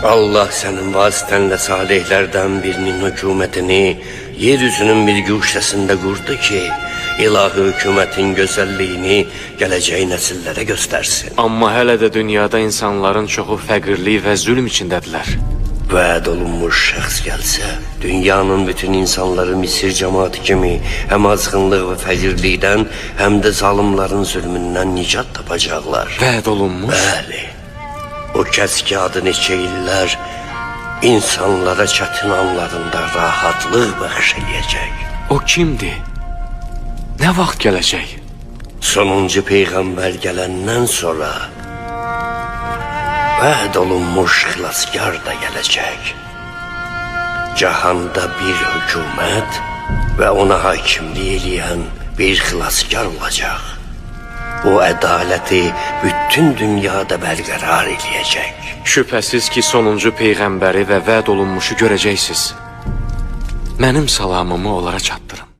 Allah sənin vasitənlə salihlərdən birinin hökumətini yeryüzünün bir güşəsində qurdu ki, ilahi hökumətin gözəlliyini gələcək nəsillərə göstərsin. Amma hələ də dünyada insanların çoxu fəqirlik və zülm içindədirlər. Vəd olunmuş şəxs gəlsə, dünyanın bütün insanları Misir cəmaatı kimi həm azğınlıq və fəqirlikdən, həm də zalımların zülmündən nicat tapacaqlar. Vəd olunmuş? Bəli. O kəs ki, adı neçə illər insanlara çətin anlarında rahatlıq bəxş eləyəcək. O kimdir? Nə vaxt gələcək? Sonuncu peyğəmbər gələndən sonra vəd olunmuş xilaskar da gələcək. Cahanda bir hökumət və ona hakimlik eləyən bir xilaskar olacaq. O ədaləti bütün dünyada bərqərar eləyəcək. Şübhəsiz ki, sonuncu peyğəmbəri və vəd olunmuşu görəcəksiniz. Mənim salamımı onlara çatdırın.